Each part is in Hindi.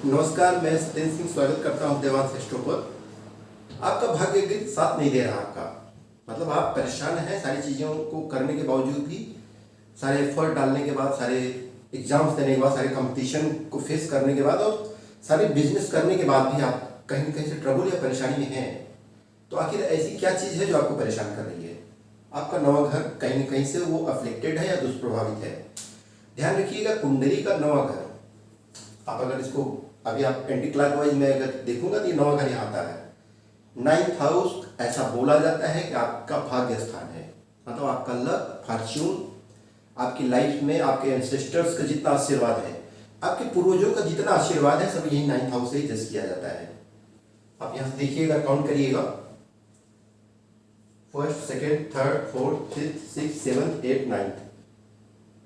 नमस्कार, मैं सत्येंद्र सिंह स्वागत करता हूं देवांश एस्ट्रो पर। आपका भाग्य ग्रह साथ नहीं दे रहा आपका, मतलब आप परेशान हैं सारी चीज़ों को करने के बावजूद भी, सारे एफर्ट डालने के बाद, सारे एग्जाम्स देने के बाद, सारे कंपटीशन को फेस करने के बाद और सारे बिजनेस करने के बाद भी आप कहीं न कहीं से ट्रबल या परेशानी में हैं। तो आखिर ऐसी क्या चीज़ है जो आपको परेशान कर रही है? आपका नवा घर कहीं न कहीं से वो अफेक्टेड है या दुष्प्रभावित है। ध्यान रखिएगा, कुंडली का नवा घर, आप अगर इसको अभी आप एंटी क्लॉकवाइज में अगर देखूंगा तो ये नवा घर यहाँ आता है। 9th हाउस ऐसा बोला जाता है कि आपका भाग्य स्थान है, मतलब आपका लक, फॉर्च्यून, आपकी लाइफ में आपके एंसेस्टर्स का जितना आशीर्वाद है, आपके पूर्वजों का जितना आशीर्वाद है, सब यही 9th हाउस से ही जज किया जाता है। आप यहाँ से देखिएगा, काउंट करिएगा, 1st, 2nd, 3rd, 4th, 5th, 6th, 7th, 8th, 9th,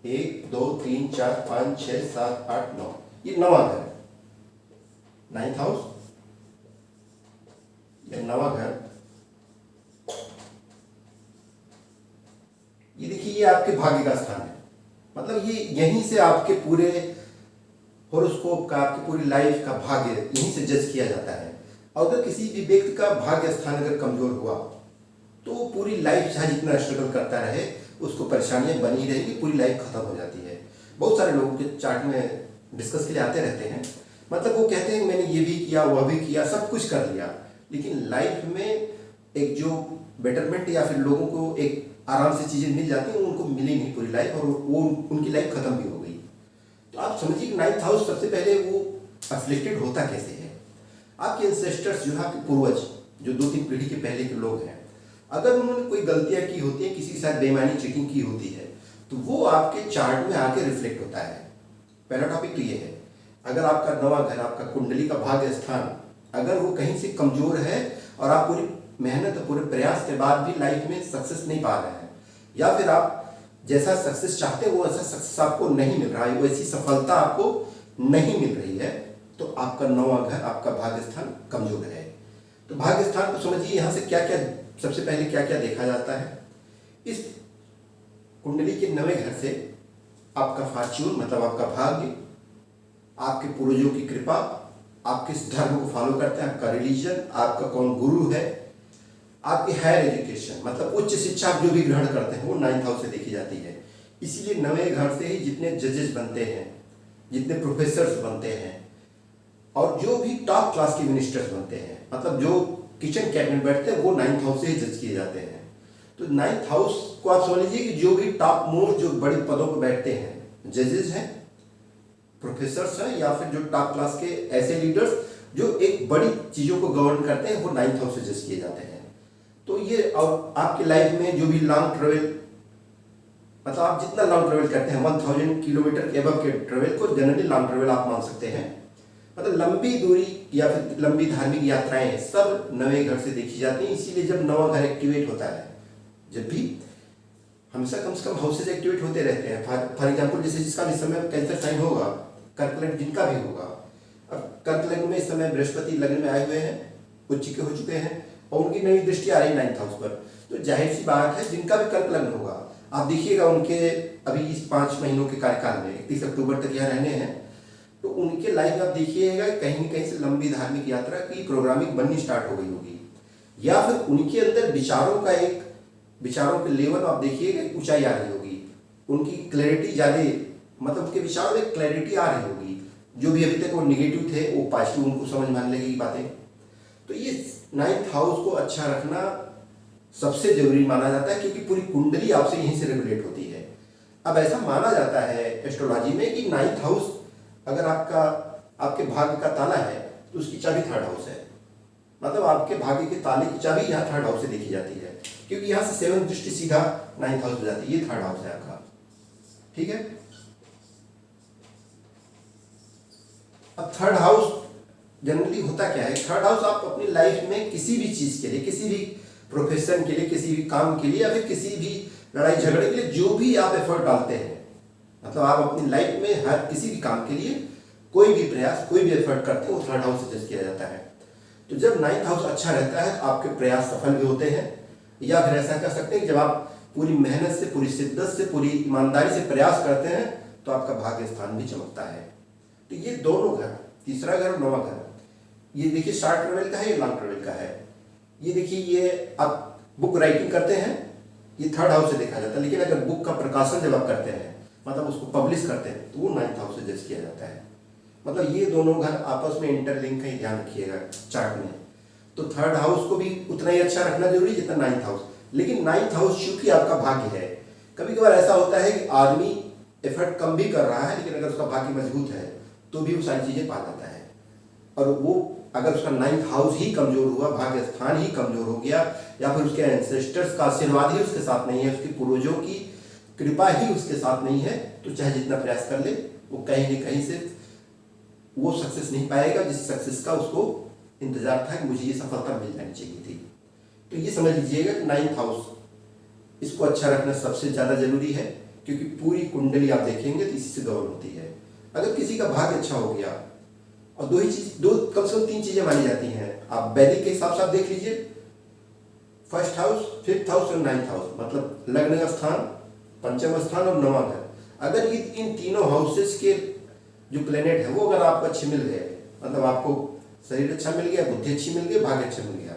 1 2 3 4 5 6 7 8 9, ये नवा घर, 9th हाउस, ये नवा घर। ये देखिए, ये आपके भाग्य का स्थान है, मतलब ये यहीं से आपके पूरे हॉरोस्कोप का, आपकी पूरी लाइफ का भाग्य यहीं से जज किया जाता है। और अगर किसी भी व्यक्ति का भाग्य स्थान अगर कमजोर हुआ तो पूरी लाइफ चाहे जितना स्ट्रगल करता रहे, उसको परेशानियां बनी रहेगी, पूरी लाइफ खत्म हो जाती है। बहुत सारे लोगों के चार्ट में डिस्कस के लिए आते रहते हैं, मतलब वो कहते हैं मैंने ये भी किया, वह भी किया, सब कुछ कर लिया, लेकिन लाइफ में एक जो बेटरमेंट या फिर लोगों को एक आराम से चीज़ें मिल जाती हैं, उनको मिली नहीं पूरी लाइफ, और वो उनकी लाइफ खत्म भी हो गई। तो आप समझिए 9th हाउस सबसे पहले वो अफ्लिक्टेड होता कैसे है। आपके एंसेस्टर्स जो है, आपके पूर्वज जो 2-3 पीढ़ी के पहले के लोग हैं, अगर उन्होंने कोई गलतियां की होती है, किसी के साथ बेईमानी चीटिंग की होती है, तो वो आपके चार्ट में आके रिफ्लेक्ट होता है। पहला टॉपिक तो ये है, अगर आपका नवा घर, आपका कुंडली का भाग्य स्थान अगर वो कहीं से कमजोर है और आप पूरी मेहनत और पूरे प्रयास के बाद भी लाइफ में सक्सेस नहीं पा रहे हैं, या फिर आप जैसा सक्सेस चाहते हैं वो ऐसा सक्सेस आपको नहीं मिल रहा है, वैसी सफलता आपको नहीं मिल रही है, तो आपका नवा घर, आपका भाग्य स्थान कमजोर है। तो भाग्य स्थान को समझिए, यहाँ से क्या क्या, सबसे पहले क्या क्या देखा जाता है। इस कुंडली के नवे घर से आपका फॉर्च्यून, मतलब आपका भाग्य, आपके पूर्वजों की कृपा, आप किस धर्म को फॉलो करते हैं, आपका रिलीजन, आपका कौन गुरु है, आपकी हायर एजुकेशन, मतलब उच्च शिक्षा आप जो भी ग्रहण करते हैं, वो 9th हाउस से देखी जाती है। इसीलिए नवे घर से ही जितने जजेस बनते हैं, जितने प्रोफेसर्स बनते हैं, और जो भी टॉप क्लास के मिनिस्टर्स बनते हैं, मतलब जो किचन कैबिनेट बैठते हैं, वो 9th हाउस से ही जज किए जाते हैं। तो 9th हाउस को आप समझ लीजिए कि जो भी टॉप मोस्ट, जो बड़े पदों पर बैठते हैं, जजेस हैं, प्रोफेसर्स हैं, या फिर जो टॉप क्लास के ऐसे लीडर्स जो एक बड़ी चीज़ों को गवर्न करते हैं, वो 9th हाउस से जज किए जाते हैं। तो ये, और आपकी लाइफ में जो भी लॉन्ग ट्रेवल, मतलब आप जितना लॉन्ग ट्रेवल करते हैं, 1000 किलोमीटर के अबव के ट्रेवल को जनरली लॉन्ग ट्रेवल आप मान सकते हैं। मतलब लंबी दूरी या फिर लंबी धार्मिक यात्राएं सब नवे घर से देखी जाती हैं। इसीलिए जब नवा घर एक्टिवेट होता है, जब भी हमेशा कम से कम हाउसेज एक्टिवेट होते रहते हैं। फॉर एग्जाम्पल, जैसे जिसका भी समय कैंसर साइन होगा, कर्क लग्न जिनका भी होगा, अब कर्क लग्न में इस समय बृहस्पति लग्न में आए हुए हैं, उच्च के हो चुके हैं, और उनकी नई दृष्टि आ रही 9th हाउस पर, तो जाहिर सी बात है जिनका भी कर्क लग्न होगा, आप देखिएगा उनके अभी इस 5 महीनों के कार्यकाल में 31 अक्टूबर तक यहाँ रहने हैं, तो उनके लाइफ में आप देखिएगा कहीं न कहीं से लंबी धार्मिक यात्रा की प्रोग्रामिंग बननी स्टार्ट हो गई होगी, या फिर उनके अंदर विचारों के लेवल आप देखिएगा ऊंचाई आ रही होगी, उनकी क्लैरिटी ज़्यादा, मतलब उनके विचारों में क्लैरिटी आ रही होगी। जो भी अभी तक वो निगेटिव थे, वो पॉजिटिव उनको समझ में आने लगेगी बातें। तो ये 9th हाउस को अच्छा रखना सबसे जरूरी माना जाता है, क्योंकि पूरी कुंडली आपसे यहीं से रेगुलेट होती है। अब ऐसा माना जाता है एस्ट्रोलॉजी में कि 9th हाउस अगर आपके भाग्य का ताला है, तो उसकी चाबी 3rd हाउस है, मतलब आपके भाग्य के ताले की चाबी यहाँ 3rd हाउस से देखी जाती है, क्योंकि यहाँ से 7th दृष्टि सीधा 9th हाउस में जाती है। ये 3rd हाउस है आपका, ठीक है। अब 3rd हाउस जनरली होता क्या है, 3rd हाउस आप अपनी लाइफ में किसी भी चीज के लिए, किसी भी प्रोफेशन के लिए, किसी भी काम के लिए, या फिर किसी भी लड़ाई झगड़े के लिए जो भी आप एफर्ट डालते हैं, मतलब आप अपनी लाइफ में हर किसी भी काम के लिए कोई भी प्रयास, कोई भी एफर्ट करते हैं, वो 3rd हाउस से जज किया जाता है। तो जब 9th हाउस अच्छा रहता है, आपके प्रयास सफल भी होते हैं, या फिर ऐसा कह सकते हैं कि जब आप पूरी मेहनत से, पूरी शिद्दत से, पूरी ईमानदारी से प्रयास करते हैं, तो आपका भाग्य स्थान भी चमकता है। तो ये दोनों घर तीसरा घर और नवा घर। ये देखिए शॉर्ट ट्रेवल का है, ये लॉन्ग ट्रेवल का है। ये देखिए ये आप बुक राइटिंग करते हैं, ये थर्ड हाउस से देखा जाता है। लेकिन अगर बुक का प्रकाशन जब आप करते हैं, मतलब उसको पब्लिश करते हैं, तो वो 9th हाउस से जज किया जाता है। मतलब ये दोनों घर आपस में इंटरलिंक है, ध्यान रखिएगा चार्ट में। तो थर्ड हाउस को भी उतना ही अच्छा रखना जरूरी जितना 9th हाउस। लेकिन 9th हाउस चूंकि आपका भाग्य है, कभी कभार ऐसा होता है कि आदमी एफर्ट कम भी कर रहा है, लेकिन अगर उसका भाग्य मजबूत है तो भी वो सारी चीजें पा जाता है। और वो अगर उसका 9th हाउस ही कमजोर हुआ, भाग्य स्थान ही कमजोर हो गया, या फिर उसके एंसेस्टर्स का आशीर्वाद ही उसके साथ नहीं है, उसके पूर्वजों की कृपा ही उसके साथ नहीं है, तो चाहे जितना प्रयास कर ले वो कहीं न कहीं से वो सक्सेस नहीं पाएगा जिस सक्सेस का उसको इंतजार था कि मुझे ये सफलता मिल जानी चाहिए थी। तो ये समझ लीजिएगा कि 9th हाउस इसको अच्छा रखना सबसे ज़्यादा जरूरी है, क्योंकि पूरी कुंडली आप देखेंगे तो इसी से गवर्न होती है। अगर किसी का भाग्य अच्छा हो गया, और दो कम से कम 3 चीजें मानी जाती हैं, आप वैदिक के हिसाब से आप देख लीजिए, फर्स्ट हाउस, 5th हाउस और 9th हाउस, मतलब लग्न का स्थान, पंचम स्थान और नवा घर। अगर ये इन तीनों हाउसेस के जो प्लेनेट है वो अगर आपको अच्छे मिल गए, मतलब आपको शरीर अच्छा मिल गया, बुद्धि अच्छी मिल गई, भाग्य अच्छा मिल गया,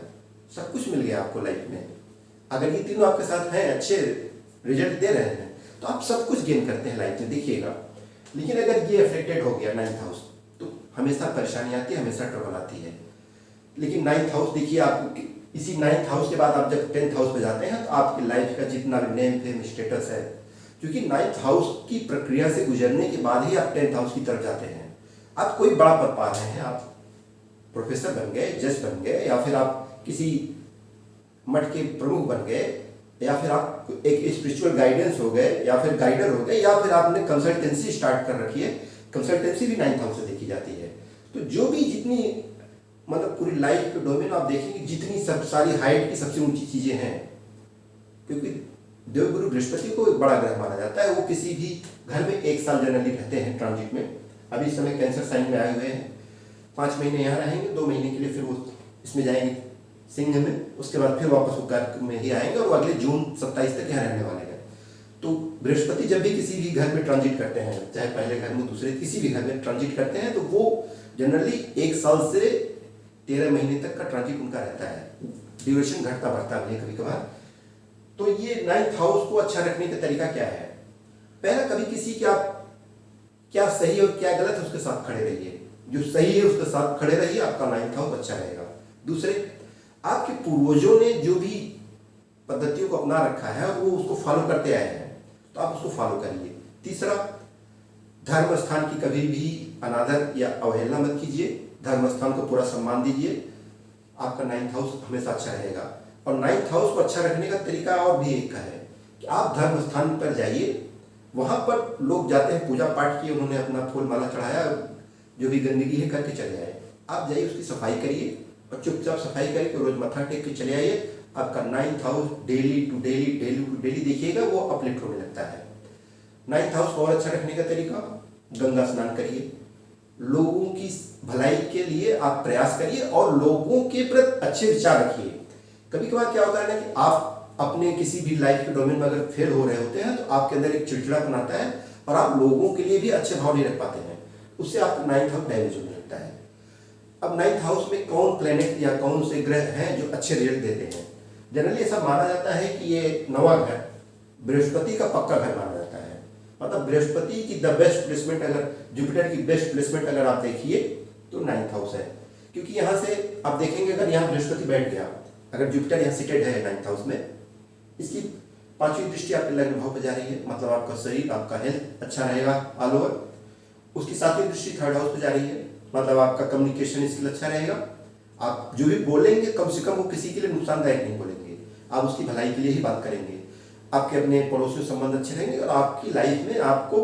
सब कुछ मिल गया आपको लाइफ में, अगर ये तीनों आपके साथ हैं, अच्छे रिजल्ट दे रहे हैं, तो आप सब कुछ गेन करते हैं लाइफ में, देखिएगा। लेकिन अगर ये अफेक्टेड हो गया 9th हाउस, तो हमेशा परेशानी आती है, हमेशा ट्रबल आती है। लेकिन 9th हाउस देखिए, आपको इसी 9th हाउस के बाद आप जब 10th हाउस पे जाते हैं, तो आपकी लाइफ का जितना भी नेम फेम स्टेटस है, क्योंकि 9th हाउस की प्रक्रिया से गुजरने के बाद ही आप 10th हाउस की तरफ जाते हैं। आप कोई बड़ा पद पा रहे हैं, आप प्रोफेसर बन गए, जज बन गए, या फिर आप किसी मठ के प्रमुख बन गए, या फिर आप एक स्पिरिचुअल गाइडेंस हो गए, या फिर गाइडर हो गए, या फिर आपने कंसल्टेंसी स्टार्ट कर रखी है। कंसल्टेंसी भी 9th हाउस से देखी जाती है। तो जो भी जितनी मतलब पूरी लाइफ के डोमेन आप देखेंगे, जितनी सब सारी हाइट की सबसे ऊंची चीजें हैं, क्योंकि देवगुरु बृहस्पति को एक बड़ा ग्रह माना जाता है। वो किसी भी घर में 1 साल जनरली रहते हैं ट्रांजिट में। अभी इस समय कैंसर साइन में आए हुए हैं, 5 महीने यहाँ रहेंगे, 2 महीने के लिए फिर वो इसमें जाएंगे सिंह में, उसके बाद फिर वापस वो घर में ही आएंगे, और वो अगले जून 27 तक यहाँ रहने वाले हैं। तो बृहस्पति जब भी किसी भी घर में ट्रांजिट करते हैं, चाहे पहले घर में, दूसरे किसी भी घर में ट्रांजिट करते हैं, तो वो जनरली 1 साल से 13 महीने तक का ट्रांजिट उनका रहता है। ड्यूरेशन घटता बढ़ता है कभी कभार। तो ये 9th हाउस को अच्छा रखने का तरीका क्या है? पहला, कभी किसी की आप क्या सही और क्या गलत है उसके साथ खड़े रहिए। जो सही है उसके साथ खड़े रहिए, आपका 9th हाउस अच्छा रहेगा। दूसरे, आपके पूर्वजों ने जो भी पद्धतियों को अपना रखा है वो उसको फॉलो करते आए हैं, तो आप उसको फॉलो करिए। तीसरा, धर्म स्थान की कभी भी अनादर या अवहेलना मत कीजिए, धर्म स्थान को पूरा सम्मान दीजिए, आपका 9th हाउस हमेशा अच्छा रहेगा। और 9th हाउस को अच्छा रखने का तरीका और भी एक है कि आप धर्म स्थान पर जाइए, वहां पर लोग जाते हैं, पूजा पाठ किए, उन्होंने अपना फूल माला चढ़ाया, जो भी गंदगी है करके चले आए। आप जाइए, उसकी सफाई करिए, और चुपचाप सफाई करके रोज मत्था टेक के चले आइए। आपका 9th house daily to daily देखिएगा वो अपलिफ्ट होने लगता है। 9th हाउस को और अच्छा रखने का तरीका, गंगा स्नान करिए, लोगों की भलाई के लिए आप प्रयास करिए, और लोगों के प्रति अच्छे विचार रखिए। कभी कभार क्या होता है ना कि आप अपने किसी भी लाइफ के डोमेन में अगर फेल हो रहे होते हैं, तो आपके अंदर एक चिड़चिड़ापन आता है, और आप लोगों के लिए भी अच्छे भाव नहीं रख पाते हैं, उससे आपका 9th हाउस डैमेज होने लगता है। अब 9th हाउस में कौन प्लेनेट या कौन से ग्रह हैं जो अच्छे रिजल्ट देते हैं? जनरली ऐसा माना जाता है कि ये नवा घर बृहस्पति का पक्का घर माना जाता है। मतलब बृहस्पति की द बेस्ट प्लेसमेंट, अगर जुपिटर की बेस्ट प्लेसमेंट अगर आप देखिए तो 9th हाउस है। क्योंकि यहाँ से आप देखेंगे, अगर यहाँ बृहस्पति बैठ गया, अगर जुपिटर यहाँ सिटेड है 9th हाउस में, इसकी 5वीं दृष्टि आपके लग्न भाव पर जा रही है, मतलब आपका शरीर, आपका हेल्थ अच्छा रहेगा ऑल ओवर। उसकी 7वीं दृष्टि 3rd हाउस पर जा रही है, मतलब आपका कम्युनिकेशन स्किल अच्छा रहेगा। आप जो भी बोलेंगे, कम से कम वो किसी के लिए नुकसानदायक नहीं बोलेंगे, आप उसकी भलाई के लिए ही बात करेंगे। आपके अपने पड़ोसियों संबंध अच्छे रहेंगे, और आपकी लाइफ में आपको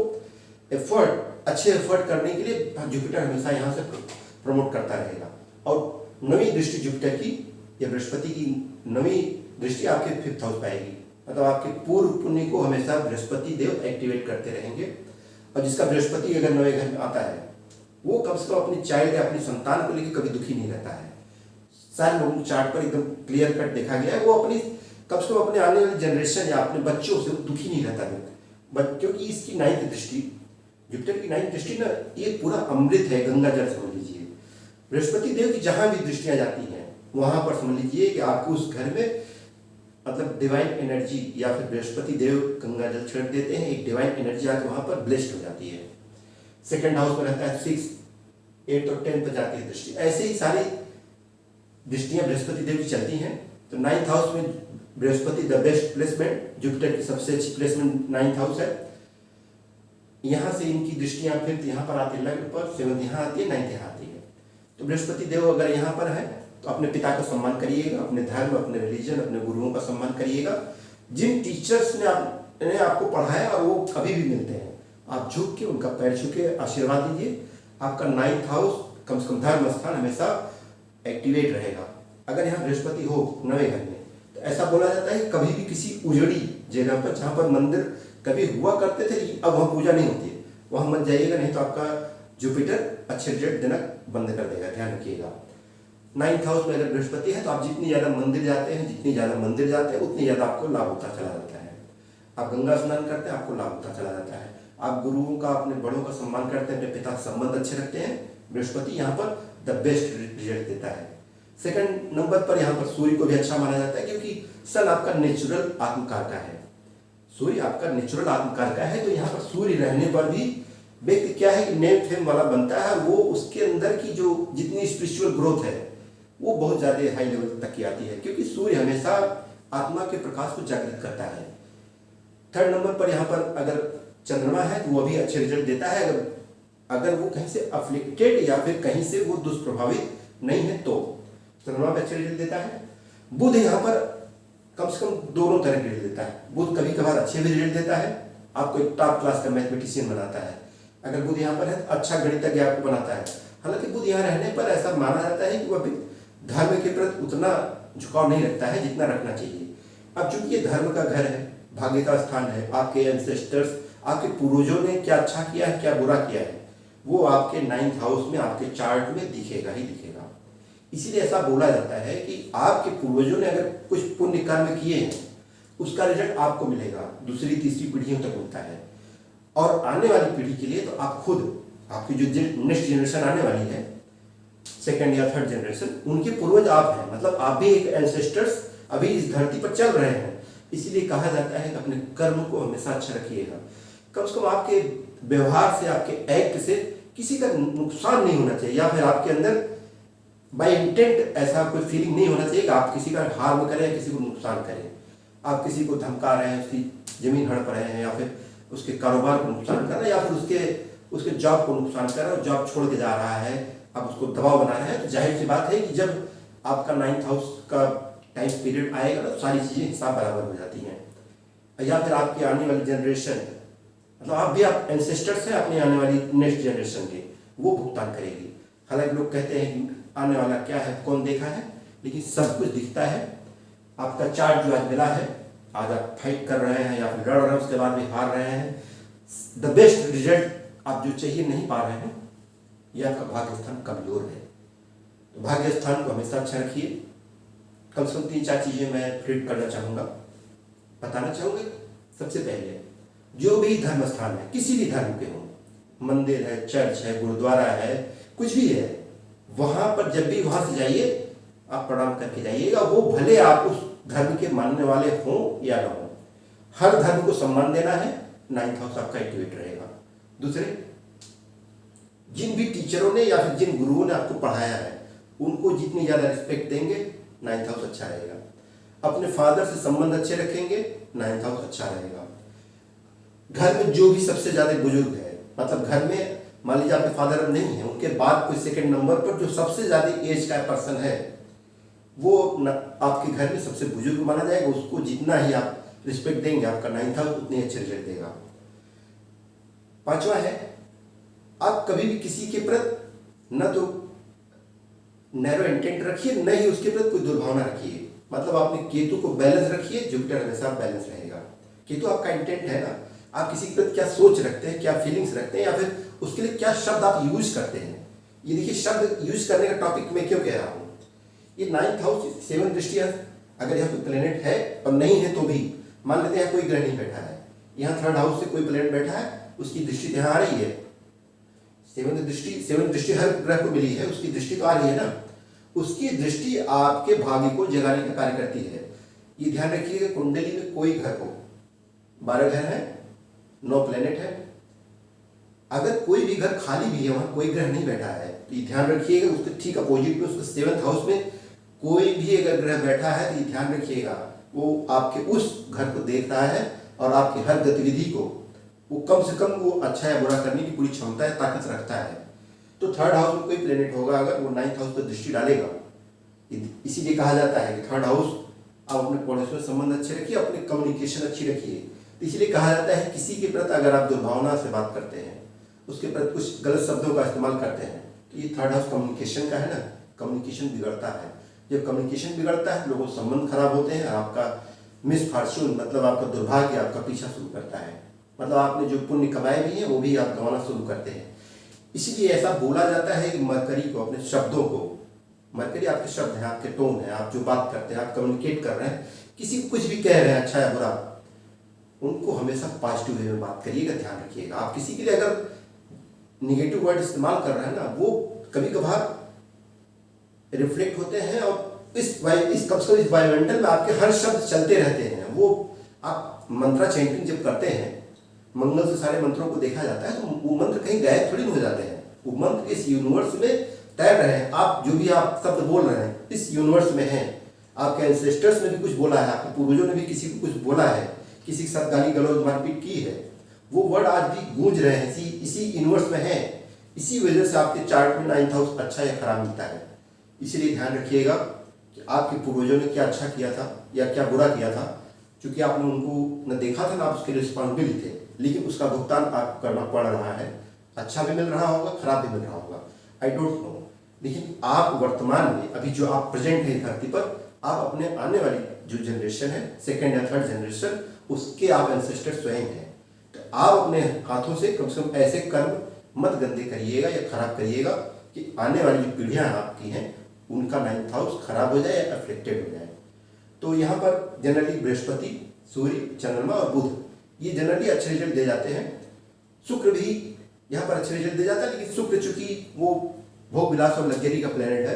अच्छे एफर्ट करने के लिए जुपिटर हमेशा यहाँ से प्रमोट करता रहेगा। और 9वीं दृष्टि जुपिटर की या बृहस्पति की 9वीं दृष्टि आपके 5th हाउस पाएगी, मतलब आपके पूर्व पुण्य को हमेशा बृहस्पति देव एक्टिवेट करते रहेंगे। और जिसका बृहस्पति अगर 9वें घर में आता है, वो कम से कम अपनी चाइल्ड या अपनी संतान को लेकर कभी दुखी नहीं रहता है। सारे लोगों के चार्ट पर एकदम क्लियर कट देखा गया है, वो अपनी कम से कम अपने आने वाली जनरेशन या अपने बच्चों से दुखी नहीं रहता। क्योंकि इसकी 9th दृष्टि, जुपिटर की 9th दृष्टि ना, ये पूरा अमृत है, गंगा जल समझ लीजिए। बृहस्पति देव की जहां भी दृष्टियां जाती हैं वहां पर समझ लीजिए कि आपको उस घर में मतलब डिवाइन एनर्जी या फिर बृहस्पति देव गंगा जल छिड़क देते हैं, एक डिवाइन एनर्जी आके वहां पर ब्लेस्ड हो जाती है। सेकंड हाउस में रहता है 6, 8 और 10 पर जाती है दृष्टि। ऐसे ही सारी दृष्टियां बृहस्पति देव की चलती हैं। तो 9th हाउस में Brihaspati the best placement, Jupiter की सबसे अच्छी प्लेसमेंट 9th हाउस है। यहाँ से इनकी दृष्टियां फिर यहाँ पर आती है लग्न पर, 7th यहाँ आती है, 9th यहाँ आती है। तो बृहस्पति देव अगर यहाँ पर है तो अपने पिता का सम्मान करिएगा, अपने धर्म, अपने रिलीजन, अपने गुरुओं का सम्मान करिएगा। जिन टीचर्स ने आपको पढ़ाया और वो कभी भी मिलते हैं, आप झुक के उनका पैर छू के आशीर्वाद दीजिए। आपका 9th हाउस कम से कम धर्म स्थान हमेशा एक्टिवेट रहेगा। अगर यहाँ बृहस्पति हो 9वें घर में तो ऐसा बोला जाता है कभी भी किसी उजड़ी जगह पर जहाँ पर मंदिर कभी हुआ करते थे लेकिन अब वहाँ पूजा नहीं होती है, वहाँ मत जाइएगा, नहीं तो आपका जुपिटर अच्छे रिजल्ट देना बंद कर देगा, ध्यान रखिएगा। 9th हाउस में अगर बृहस्पति है तो आप जितनी ज़्यादा मंदिर जाते हैं, जितनी ज़्यादा मंदिर जाते हैं उतनी ज़्यादा आपको लाभ होता चला जाता है। आप गंगा स्नान करते हैं, आपको लाभ होता चला जाता है। आप गुरुओं का, अपने बड़ों का सम्मान करते हैं, अपने पिता से संबंध अच्छे रखते हैं, बृहस्पति यहाँ पर द बेस्ट रिजल्ट देता है। सेकंड नंबर पर यहाँ पर सूर्य को भी अच्छा माना जाता है क्योंकि सन आपका नेचुरल आत्मकार का है, सूर्य आपका नेचुरल आत्मकार का है। तो यहाँ पर सूर्य रहने पर भी व्यक्ति क्या है कि नेम फेम वाला बनता है, वो उसके अंदर की जो जितनी स्पिरिचुअल ग्रोथ है वो बहुत ज़्यादा हाई लेवल तक की आती है क्योंकि सूर्य हमेशा आत्मा के प्रकाश को जागृत करता है। थर्ड नंबर पर यहाँ पर अगर चंद्रमा है तो वो भी अच्छे रिजल्ट देता है। अगर वो कहीं से अफ्लिक्टेड या फिर कहीं से वो दुष्प्रभावित नहीं है तो चंद्रमा पे अच्छे रिजल्ट देता है। बुध यहाँ पर कम से कम दोनों तरह के रिजल्ट देता है। बुध कभी कभार अच्छे भी रिजल्ट देता है, आपको एक टॉप क्लास का मैथमेटिशियन बनाता है। अगर बुध यहाँ पर है तो अच्छा गणितज्ञ आपको बनाता है। हालांकि बुध यहाँ रहने पर ऐसा माना जाता है कि वह धर्म के प्रति उतना झुकाव नहीं रखता है जितना रखना चाहिए। अब चूंकि ये धर्म का घर है, भाग्य का स्थान है, आपके एंसेस्टर्स, आपके पूर्वजों ने क्या अच्छा किया है, क्या बुरा किया है, वो आपके 9th हाउस में, आपके चार्ट में दिखेगा ही दिखेगा। इसीलिए ऐसा बोला जाता है कि आपके पूर्वजों ने अगर कुछ पुण्य कर्म किए हैं उसका रिजल्ट आपको मिलेगा, दूसरी तीसरी पीढ़ियों तक मिलता है। और आने वाली पीढ़ी के लिए तो आप खुद, आपकी जो नेक्स्ट जनरेशन आने वाली है, सेकंड या थर्ड जनरेशन, उनके पूर्वज आप हैं। मतलब आप भी एक एंसेस्टर्स अभी इस धरती पर चल रहे हैं। इसीलिए कहा जाता है कि अपने कर्म को हमेशा अच्छा रखिएगा। कम से कम आपके व्यवहार से, आपके एक्ट से किसी का नुकसान नहीं होना चाहिए, या फिर आपके अंदर बाय इंटेंट ऐसा कोई फीलिंग नहीं होना चाहिए कि आप किसी का हार्म करें, किसी को नुकसान करें। आप किसी को धमका रहे हैं, उसकी जमीन हड़प रहे हैं, या फिर उसके कारोबार को नुकसान कर रहे हैं, या फिर उसके जॉब को नुकसान कर रहे हैं, जॉब छोड़ के जा रहा है, आप उसको दबाव बना रहे हैं, तो जाहिर सी बात है कि जब आपका 9th हाउस का टाइम पीरियड आएगा तो सारी चीज़ें हिसाब बराबर हो जाती हैं। या फिर आपकी आने वाली जनरेशन, मतलब आप भी आप एंसेस्टर्स हैं अपनी आने वाली नेक्स्ट जनरेशन के, वो भुगतान करेगी। हालांकि लोग कहते हैं कि आने वाला क्या है कौन देखा है, लेकिन सब कुछ दिखता है। आपका चार्ट जो आज मिला है, आज आप फाइट कर रहे हैं या फिर लड़ रहे हैं, उसके बाद भी हार रहे हैं, द बेस्ट रिजल्ट आप जो चाहिए नहीं पा रहे हैं, यह आपका भाग्य स्थान कमजोर है। तो भाग्य स्थान को हमेशा अच्छा रखिए। कम से कम 3-4 चीजें मैं प्रेरित करना चाहूंगा, बताना चाहूंगा। सबसे पहले, जो भी धर्म स्थान है, किसी भी धर्म के हो, मंदिर है, चर्च है, गुरुद्वारा है, कुछ भी है, वहां पर जब भी वहां से जाइए आप प्रणाम करके जाइएगा। वो भले आप उस धर्म के मानने वाले हों या ना हो, हर धर्म को सम्मान देना है। 9th हाउस आपका एक्टिवेट रहेगा। दूसरे, जिन भी टीचरों ने या फिर जिन गुरुओं ने आपको पढ़ाया है उनको जितनी ज्यादा रिस्पेक्ट देंगे, 9th हाउस अच्छा रहेगा। अपने फादर से संबंध अच्छे रखेंगे, 9th हाउस अच्छा रहेगा। घर में जो भी सबसे ज्यादा बुजुर्ग है, मतलब घर में मान लीजिए आपके फादर अब नहीं है, उनके बाद कोई सेकंड नंबर पर जो सबसे ज्यादा एज का पर्सन है, वो आपके घर में सबसे बुजुर्ग माना जाएगा। उसको जितना ही आप रिस्पेक्ट देंगे, आपका 9th हाउस उतने अच्छे रिजल्ट देगा। 5वां है, आप कभी भी किसी के प्रति न तो नैरो इंटेंट रखिए, न ही उसके प्रति कोई दुर्भावना रखिए। मतलब आपने केतु को बैलेंस रखिए, जुपिटर हमेशा बैलेंस रहेगा। केतु आपका इंटेंट है ना, आप किसी के प्रति क्या सोच रखते हैं, क्या फीलिंग्स रखते हैं, या फिर उसके लिए क्या शब्द आप यूज करते हैं। ये देखिए, शब्द यूज करने का टॉपिक मैं क्यों कह रहा हूँ। ये 9th हाउस 7 दृष्टियां, अगर यहाँ कोई प्लेनेट है और नहीं है तो भी, मान लेते हैं कोई ग्रह नहीं बैठा है, यहाँ 3rd हाउस से कोई प्लेनेट बैठा है, उसकी दृष्टि यहाँ आ रही है, सेवन दृष्टि हर ग्रह को मिली है, उसकी दृष्टि तो आ रही है ना, उसकी दृष्टि आपके भाग्य को जगाने का कार्य करती है। ये ध्यान रखिएगा, कुंडली में कोई घर हो, 12 घर है, 9 प्लेनेट है, अगर कोई भी घर खाली भी है, वहां कोई ग्रह नहीं बैठा है, तो ये ध्यान रखिएगा उसके ठीक अपोजिट में, उसके 7th हाउस में कोई भी अगर ग्रह बैठा है तो ये ध्यान रखिएगा वो आपके उस घर को देख रहा है और आपकी हर गतिविधि को वो कम से कम वो अच्छा या बुरा करने की पूरी क्षमता है, ताकत रखता है। तो 3rd हाउस में कोई प्लेनेट होगा अगर वो 9th हाउस पर दृष्टि डालेगा, इसीलिए कहा जाता है कि 3rd हाउस आप अपने पड़ोसियों संबंध अच्छे रखिए, अपनी कम्युनिकेशन अच्छी रखिए। तो इसलिए कहा जाता है किसी के प्रति अगर आप दुर्भावना से बात करते हैं, उसके प्रति कुछ गलत शब्दों का इस्तेमाल करते हैं, तो ये 3rd हाउस कम्युनिकेशन का है ना, कम्युनिकेशन बिगड़ता है। जब कम्युनिकेशन बिगड़ता है लोगों के संबंध खराब होते हैं, आपका मिसफॉर्चून मतलब आपका दुर्भाग्य आपका पीछा शुरू करता है, मतलब आपने जो पुण्य कमाए भी हैं वो भी आप गंवाना शुरू करते हैं। इसलिए ऐसा बोला जाता है कि मरकरी को, अपने शब्दों को, मरकरी आपके शब्द हैं, आपके टोन है, आप जो बात करते हैं, आप कम्युनिकेट कर रहे हैं, किसी को कुछ भी कह रहे हैं अच्छा या बुरा, उनको हमेशा पॉजिटिव वे में बात करिएगा, ध्यान रखिएगा। आप किसी के लिए अगर निगेटिव वर्ड इस्तेमाल कर रहे हैं ना, वो कभी कभार रिफ्लेक्ट होते हैं और इस कम से कम इस वायुमंडल में आपके हर शब्द चलते रहते हैं। वो आप मंत्रा चैंटिंग जब करते हैं, मंगल से सारे मंत्रों को देखा जाता है, तो वो मंत्र कहीं गायब थोड़ी हो जाते हैं, वो मंत्र इस यूनिवर्स में तैर रहे हैं। आप जो भी आप शब्द बोल रहे हैं इस यूनिवर्स में हैं, आपके एंसेस्टर्स ने भी कुछ बोला है, आपके पूर्वजों ने भी किसी को कुछ बोला है, किसी के साथ गाली गलौज मारपीट की है, वो वर्ड आज भी गूंज रहे हैं, इसी यूनिवर्स में है। इसी वजह से आपके चार्ट में 9th हाउस अच्छा या खराब मिलता है। इसलिए ध्यान रखिएगा कि आपके पूर्वजों ने क्या अच्छा किया था या क्या बुरा किया था, क्योंकि आपने उनको न देखा था ना, आप उसके रिस्पॉन्सिबल थे, लेकिन उसका भुगतान आपको करना पड़ रहा है। अच्छा भी मिल रहा होगा, खराब भी मिल रहा होगा, आई डोंट नो, लेकिन आप वर्तमान में अभी जो आप प्रेजेंट है धरती पर, आप अपने आने वाली जो जनरेशन है, 2nd या 3rd जनरेशन, उसके आप एंसेस्टर स्वयं हैं। तो आप अपने हाथों से कम ऐसे कर्म मत गंदे करिएगा या खराब करिएगा कि आने वाली जो पीढ़ियां आपकी हैं उनका 9th हाउस खराब हो जाए या अफेक्टेड हो जाए। तो यहाँ पर जनरली बृहस्पति, सूर्य, चंद्रमा और बुध ये जनरली अच्छे रिजल्ट दे जाते हैं। शुक्र भी यहाँ पर अच्छे रिजल्ट दे जाता है, लेकिन शुक्र चूंकि वो भोग विलास और लग्जरी का प्लेनेट है,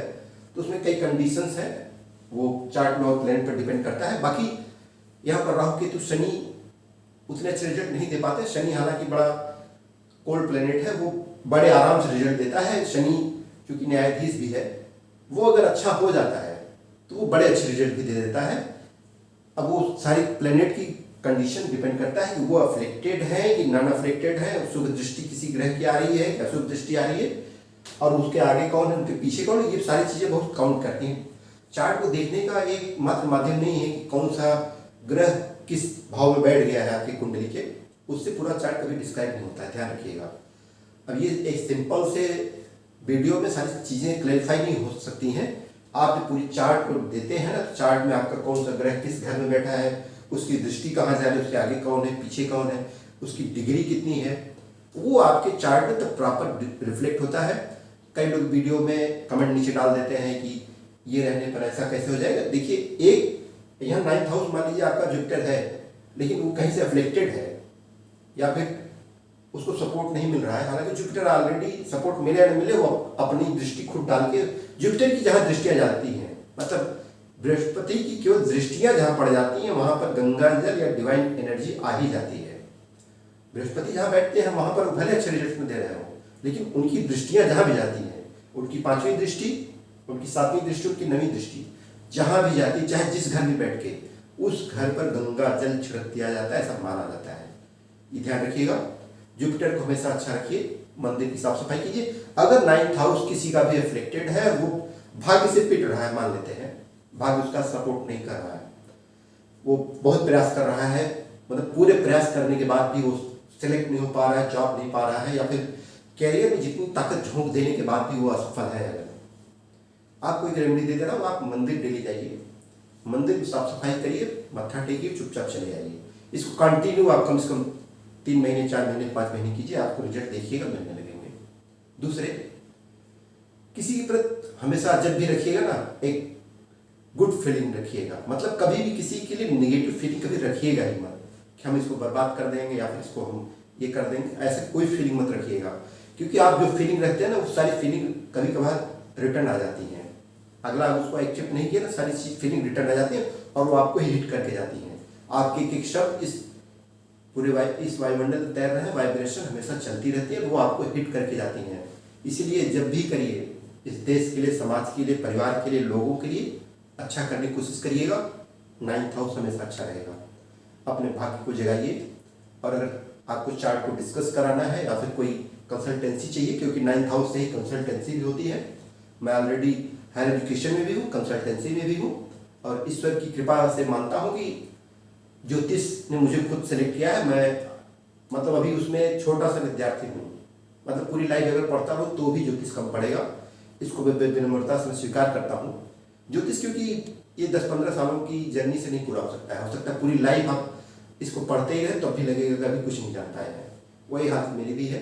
तो उसमें कई कंडीशंस हैं, वो चार्ट में और प्लेनेट पर डिपेंड करता है। बाकी यहाँ पर राहु केतु शनि उतने अच्छे रिजल्ट नहीं दे पाते। शनि हालांकि बड़ा कोल्ड प्लेनेट है, वो बड़े आराम से रिजल्ट देता है। शनि क्योंकि न्यायाधीश भी है, वो अगर अच्छा हो जाता है तो वो बड़े अच्छे रिजल्ट भी दे देता है। अब वो सारी प्लेनेट की कंडीशन डिपेंड करता है कि वो अफ्लेक्टेड है कि नॉन अफ्लेक्टेड है, शुभ दृष्टि किसी ग्रह की आ रही है कि अशुभ दृष्टि आ रही है, और उसके आगे कौन है, उनके पीछे कौन है, ये सारी चीज़ें बहुत काउंट करती हैं। चार्ट को देखने का एक मात्र माध्यम नहीं है कि कौन सा ग्रह किस भाव में बैठ गया है आपकी कुंडली के, उससे पूरा चार्ट कभी डिस्क्राइब नहीं होता है, ध्यान रखिएगा। अब ये एक सिंपल से वीडियो में सारी चीज़ें क्लैरिफाई नहीं हो सकती हैं। आप जो पूरी चार्ट को देते हैं ना, चार्ट में आपका कौन सा ग्रह किस घर में बैठा है, उसकी दृष्टि कहाँ जा रही है, उसके आगे कौन है, पीछे कौन है, उसकी डिग्री कितनी है, वो आपके चार्ट में तब प्रॉपर रिफ्लेक्ट होता है। कई लोग वीडियो में कमेंट नीचे डाल देते हैं कि ये रहने पर ऐसा कैसे हो जाएगा। देखिए, एक यहाँ 9th हाउस मान लीजिए आपका जुपिटर है, लेकिन वो कहीं से अफ्लेक्टेड है या फिर उसको सपोर्ट नहीं मिल रहा है। हालांकि जुपिटर ऑलरेडी सपोर्ट मिले या न मिले, वो अपनी दृष्टि खुद डाल के, जुपिटर की जहाँ दृष्टियाँ जाती हैं, मतलब बृहस्पति की केवल दृष्टियाँ जहाँ पड़ जाती हैं वहाँ पर गंगा जल या डिवाइन एनर्जी आ ही जाती है। बृहस्पति जहाँ बैठते हैं वहाँ पर भले अच्छे रिजल्ट में दे रहे हो, लेकिन उनकी दृष्टियाँ जहाँ भी जाती हैं, उनकी 5वीं दृष्टि, उनकी 7वीं दृष्टि, उनकी 9वीं दृष्टि जहाँ भी जाती है, चाहे जिस घर में बैठ के, उस घर पर गंगा जल छिड़क दिया जाता है, ऐसा माना जाता है। ये ध्यान रखिएगा। जुपिटर को हमेशा अच्छा रखिए, मंदिर की साफ सफाई कीजिए। अगर 9th हाउस किसी का भी अफ्लेक्टेड है, वो भाग्य से पिट रहा है, मान लेते हैं भाग्य उसका सपोर्ट नहीं कर रहा है, वो बहुत प्रयास कर रहा है, मतलब पूरे प्रयास करने के बाद भी वो सेलेक्ट नहीं हो पा रहा है, जॉब नहीं पा रहा है, या फिर कैरियर में जितनी ताकत झोंक देने के बाद भी वो असफल है, अगर आपको एक रेमेडी दे दे रहा हूँ, आप मंदिर डेली जाइए, मंदिर की साफ सफाई करिए, मत्था टेकिए, चुपचाप चले आइए। इसको कंटिन्यू आप कम से कम 3 महीने, 4 महीने, 5 महीने कीजिए, आपको रिजल्ट देखिएगा, मिलने लगेंगे। दूसरे, किसी के प्रति हमेशा जब भी रखिएगा ना, एक गुड फीलिंग रखिएगा, मतलब कभी भी किसी के लिए नेगेटिव फीलिंग कभी रखिएगा ही मत कि हम इसको बर्बाद कर देंगे या फिर इसको हम ये कर देंगे, ऐसे कोई फीलिंग मत रखिएगा। क्योंकि आप जो फीलिंग रखते हैं ना, वो सारी फीलिंग कभी कभार रिटर्न आ जाती हैं। अगला उसको एक्सेप्ट नहीं किया ना, सारी चीज फीलिंग रिटर्न आ जाती है और वो आपको हिट करके जाती हैं। आपके एक एक शब्द इस पूरे इस वायुमंडल में तैर रहे हैं, वाइब्रेशन हमेशा चलती रहती है, वो आपको हिट करके जाती हैं। इसीलिए जब भी करिए, इस देश के लिए, समाज के लिए, परिवार के लिए, लोगों के लिए अच्छा करने की कोशिश करिएगा। 9th हाउस हमेशा अच्छा रहेगा। अपने भाग्य को जगाइए। और अगर आपको चार्ट को डिस्कस कराना है या फिर कोई कंसल्टेंसी चाहिए, क्योंकि 9th हाउस से ही कंसल्टेंसी भी होती है। मैं ऑलरेडी हायर एजुकेशन में भी हूँ, कंसल्टेंसी में भी हूँ, और ईश्वर की कृपा से मानता हूँ कि ज्योतिष ने मुझे खुद सेलेक्ट किया है। मैं मतलब अभी उसमें छोटा सा विद्यार्थी हूँ, मतलब पूरी लाइफ अगर पढ़ता हूँ तो भी ज्योतिष कम पड़ेगा। इसको मैं विनम्रता से स्वीकार करता हूँ। ज्योतिष क्योंकि ये 10-15 सालों की जर्नी से नहीं पूरा हो सकता है पूरी लाइफ आप इसको पढ़ते ही रहे तो भी लगेगा कभी कुछ नहीं जानता है। वही हालत मेरी भी है।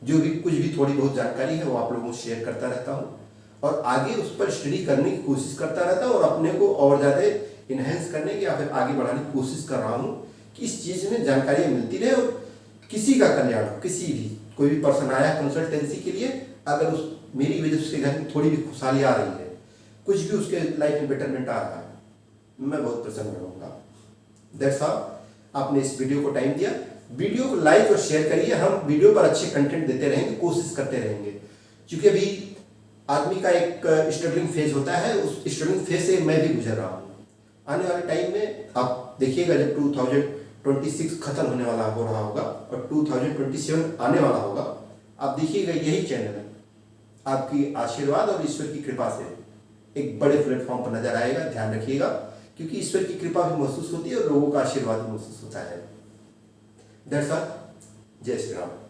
जो भी कुछ भी थोड़ी बहुत जानकारी है वो आप लोगों को शेयर करता रहता हूँ और आगे उस पर स्टडी करने की कोशिश करता रहता हूँ और अपने को और ज़्यादा इन्हेंस करने की या फिर आगे बढ़ाने की कोशिश कर रहा हूँ कि इस चीज़ में जानकारियाँ मिलती रहे और किसी का कल्याण हो। किसी भी कोई भी पर्सन आया कंसल्टेंसी के लिए, अगर उस मेरी वजह से उसके घर में थोड़ी भी खुशहाली आ रही है, कुछ भी उसके लाइफ में बेटरमेंट आ रहा है, मैं बहुत प्रसन्न रहूँगा। That's all. आपने इस वीडियो को टाइम दिया। वीडियो को लाइक और शेयर करिए। हम वीडियो पर अच्छे कंटेंट देते रहेंगे, कोशिश करते रहेंगे, क्योंकि अभी आदमी का एक स्ट्रगलिंग फेज होता है। उस स्ट्रगलिंग फेज से मैं भी गुजर रहा हूँ। आने वाले टाइम में आप देखिएगा जब 2026 खत्म होने वाला हो रहा होगा और 2027 आने वाला होगा, आप देखिएगा यही चैनल आपकी आशीर्वाद और ईश्वर की कृपा से एक बड़े प्लेटफॉर्म पर नजर आएगा। ध्यान रखिएगा, क्योंकि ईश्वर की कृपा भी महसूस होती है और लोगों का आशीर्वाद भी महसूस होता है। That's all. जय श्री राम।